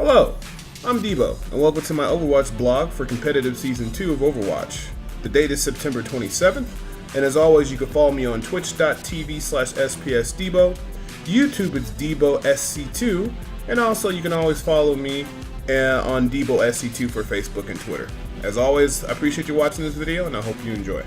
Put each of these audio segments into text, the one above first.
Hello, I'm Debo, and welcome to my Overwatch blog for competitive Season 2 of Overwatch. The date is September 27th, and as always, you can follow me on twitch.tv/spsdebo, YouTube it's DeboSC2, and also you can always follow me on DeboSC2 for Facebook and Twitter. As always, I appreciate you watching this video, and I hope you enjoy.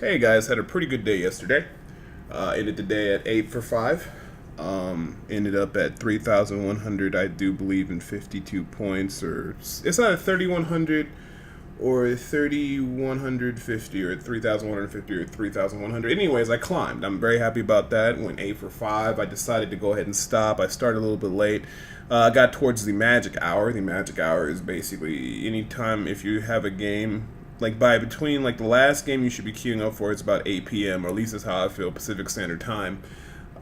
Hey guys, had a pretty good day yesterday. Ended the day at 8 for 5. Ended up at 3,100, I do believe, in 52 points, or it's either 3,100 or 3,150 or 3,150 or 3,100. Anyways, I climbed. I'm very happy about that. Went 8 for 5. I decided to go ahead and stop. I started a little bit late. I got towards the magic hour. The magic hour is basically any time if you have a game. Like between the last game you should be queuing up for is about 8 p.m. or at least that's how I feel, Pacific Standard Time.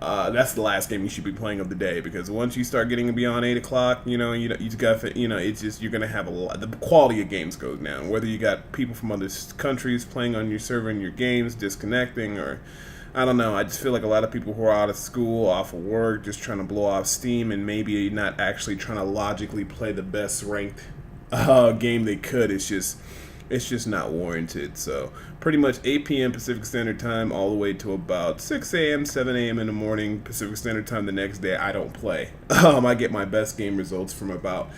That's the last game you should be playing of the day, because once you start getting beyond 8 o'clock, you got it's just you're gonna have a lot. The quality of games goes down. Whether you got people from other countries playing on your server and your games disconnecting, or I don't know. I just feel like a lot of people who are out of school, off of work, just trying to blow off steam and maybe not actually trying to logically play the best ranked game they could. It's just not warranted. So pretty much 8 p.m. Pacific Standard Time all the way to about 6 a.m., 7 a.m. in the morning Pacific Standard Time the next day, I don't play. I get my best game results from about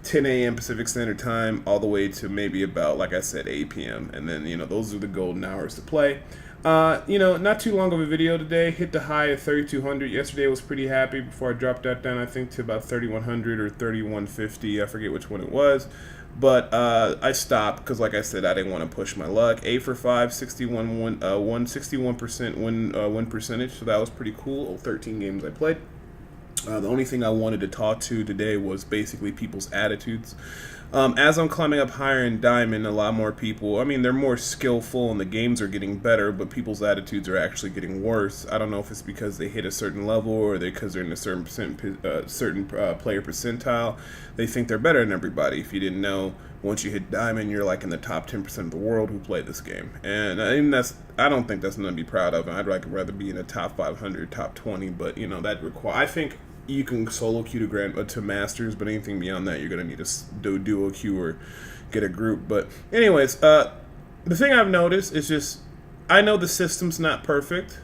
10 a.m. Pacific Standard Time all the way to maybe about, like I said, 8 p.m. And then, those are the golden hours to play. Not too long of a video today. Hit the high of 3,200. Yesterday I was pretty happy before I dropped that down, I think, to about 3,100 or 3,150. I forget which one it was. But I stopped because, like I said, I didn't want to push my luck. 8 for 5, 61% win percentage, so that was pretty cool. 13 games I played. The only thing I wanted to talk to today was basically people's attitudes. As I'm climbing up higher in Diamond, a lot more people, they're more skillful and the games are getting better, but people's attitudes are actually getting worse. I don't know if it's because they hit a certain level or because they're in a certain player percentile. They think they're better than everybody. If you didn't know, once you hit Diamond, you're like in the top 10% of the world who play this game. And I don't think that's something to be proud of. I'd rather be in the top 500, top 20, but I think you can solo queue to Masters, but anything beyond that, you're going to need to do duo queue or get a group. But anyways, the thing I've noticed is just, I know the system's not perfect,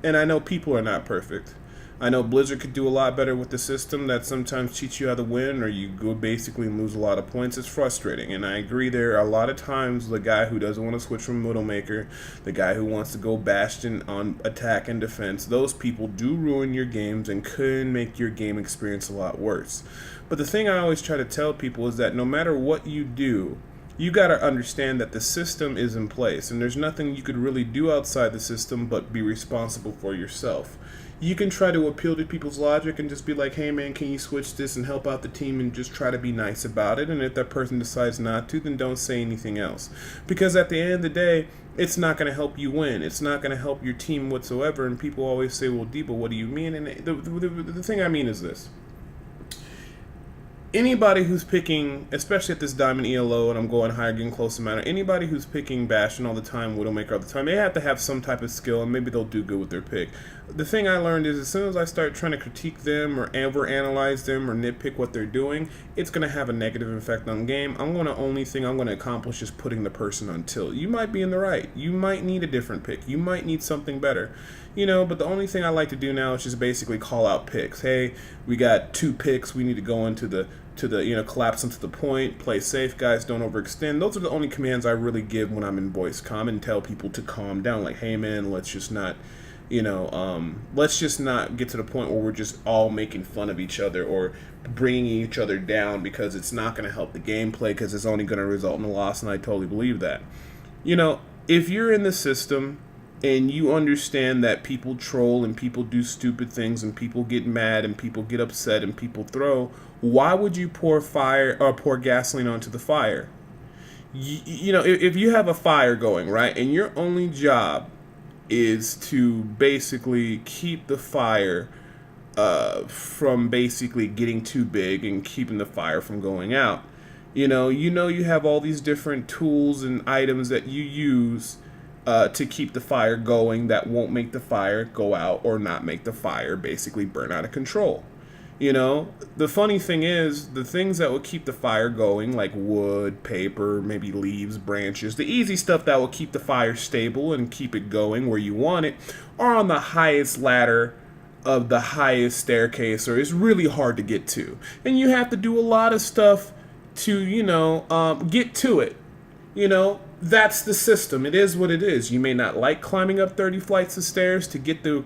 and I know people are not perfect. I know Blizzard could do a lot better with the system that sometimes teach you how to win, or you go basically lose a lot of points. It's frustrating, and I agree there are a lot of times the guy who doesn't want to switch from Widowmaker, the guy who wants to go Bastion on attack and defense, those people do ruin your games and could make your game experience a lot worse. But the thing I always try to tell people is that no matter what you do, you got to understand that the system is in place, and there's nothing you could really do outside the system but be responsible for yourself. You can try to appeal to people's logic and just be like, hey man, can you switch this and help out the team, and just try to be nice about it. And if that person decides not to, then don't say anything else. Because at the end of the day, it's not going to help you win. It's not going to help your team whatsoever. And people always say, well, Debo, what do you mean? And the thing I mean is this. Anybody who's picking, especially at this Diamond ELO, and I'm going higher, getting close to Matter, anybody who's picking Bastion all the time, Widowmaker all the time, they have to have some type of skill, and maybe they'll do good with their pick. The thing I learned is as soon as I start trying to critique them or overanalyze them or nitpick what they're doing, it's going to have a negative effect on the game. Only thing I'm going to accomplish is putting the person on tilt. You might be in the right. You might need a different pick. You might need something better. But the only thing I like to do now is just basically call out picks. Hey, we got 2 picks. We need to go into the collapse into the point, play safe, guys, don't overextend. Those are the only commands I really give when I'm in voice comm, and tell people to calm down. Like, hey man, let's just not get to the point where we're just all making fun of each other or bringing each other down, because it's not going to help the gameplay, because it's only going to result in a loss, and I totally believe that. If you're in the system and you understand that people troll and people do stupid things and people get mad and people get upset and people throw, why would you pour gasoline onto the fire? If you have a fire going, right, and your only job is to basically keep the fire from basically getting too big and keeping the fire from going out, You have all these different tools and items that you use to keep the fire going that won't make the fire go out or not make the fire basically burn out of control. The funny thing is, the things that will keep the fire going, like wood, paper, maybe leaves, branches, the easy stuff that will keep the fire stable and keep it going where you want it, are on the highest ladder of the highest staircase, or it's really hard to get to. And you have to do a lot of stuff to, get to it. That's the system. It is what it is. You may not like climbing up 30 flights of stairs to get the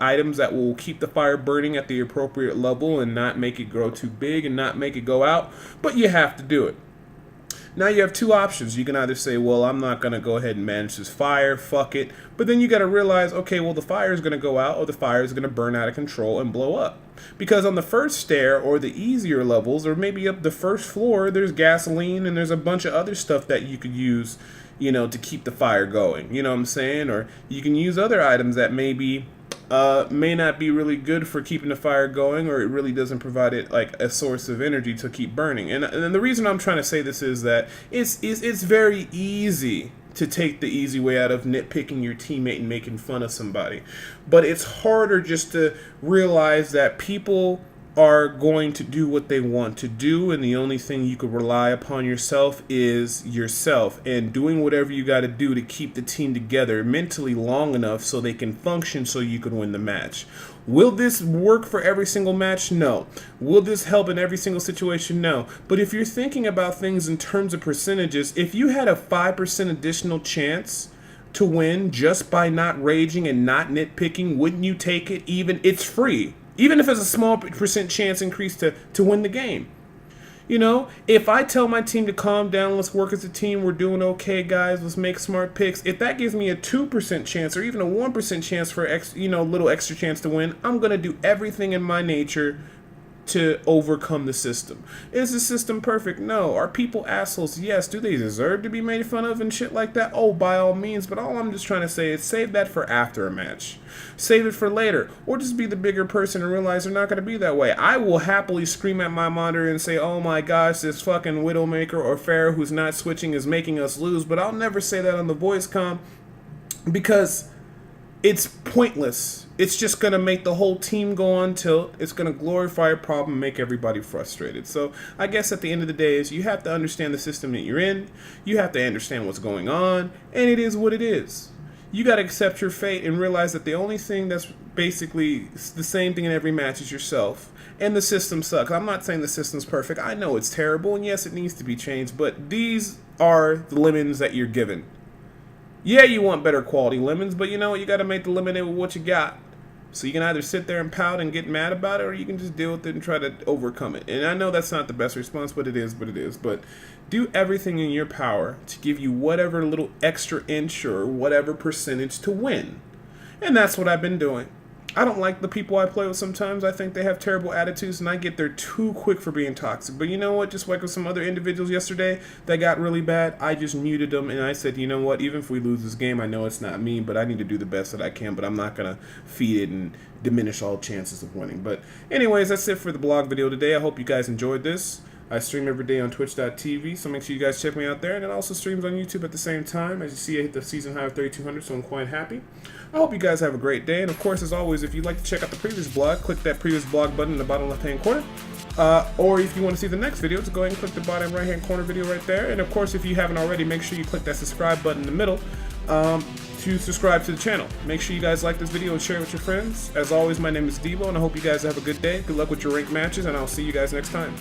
items that will keep the fire burning at the appropriate level and not make it grow too big and not make it go out, but you have to do it. Now you have two options. You can either say, well, I'm not going to go ahead and manage this fire, fuck it. But then you got to realize, okay, well, the fire is going to go out or the fire is going to burn out of control and blow up. Because on the first stair or the easier levels or maybe up the first floor, there's gasoline and there's a bunch of other stuff that you could use, to keep the fire going. You know what I'm saying? Or you can use other items that may not be really good for keeping the fire going, or it really doesn't provide it like a source of energy to keep burning. And the reason I'm trying to say this is that it's very easy to take the easy way out of nitpicking your teammate and making fun of somebody. But it's harder just to realize that people are going to do what they want to do, and the only thing you could rely upon yourself is yourself and doing whatever you got to do to keep the team together mentally long enough so they can function so you can win the match. Will this work for every single match? No. Will this help in every single situation? No. But if you're thinking about things in terms of percentages, if you had a 5% additional chance to win just by not raging and not nitpicking, wouldn't you take it? It's free. Even if it's a small percent chance increase to win the game. If I tell my team to calm down, let's work as a team, we're doing okay, guys, let's make smart picks. If that gives me a 2% chance or even a 1% chance for little extra chance to win, I'm going to do everything in my nature to overcome the system. Is the system perfect? No. Are people assholes? Yes. Do they deserve to be made fun of and shit like that? Oh, by all means. But all I'm just trying to say is save that for after a match. Save it for later. Or just be the bigger person and realize they're not going to be that way. I will happily scream at my monitor and say, oh my gosh, this fucking Widowmaker or Pharah who's not switching is making us lose. But I'll never say that on the voice comm because it's pointless. It's just going to make the whole team go on tilt. It's going to glorify a problem and make everybody frustrated. So I guess at the end of the day is you have to understand the system that you're in. You have to understand what's going on. And it is what it is. You got to accept your fate and realize that the only thing that's basically the same thing in every match is yourself. And the system sucks. I'm not saying the system's perfect. I know it's terrible. And yes, it needs to be changed. But these are the lemons that you're given. Yeah, you want better quality lemons. But you know what? You got to make the lemonade with what you got. So you can either sit there and pout and get mad about it, or you can just deal with it and try to overcome it. And I know that's not the best response, but it is what it is. But do everything in your power to give you whatever little extra inch or whatever percentage to win. And that's what I've been doing. I don't like the people I play with sometimes. I think they have terrible attitudes, and I get there too quick for being toxic. But you know what? Just like with some other individuals yesterday that got really bad, I just muted them, and I said, you know what? Even if we lose this game, I know it's not me, but I need to do the best that I can, but I'm not going to feed it and diminish all chances of winning. But anyways, that's it for the blog video today. I hope you guys enjoyed this. I stream every day on twitch.tv, so make sure you guys check me out there. And it also streams on YouTube at the same time. As you see, I hit the season high of 3,200, so I'm quite happy. I hope you guys have a great day. And of course, as always, if you'd like to check out the previous blog, click that previous blog button in the bottom left-hand corner. Or if you want to see the next video, just go ahead and click the bottom right-hand corner video right there. And of course, if you haven't already, make sure you click that subscribe button in the middle to subscribe to the channel. Make sure you guys like this video and share it with your friends. As always, my name is Debo, and I hope you guys have a good day. Good luck with your ranked matches, and I'll see you guys next time.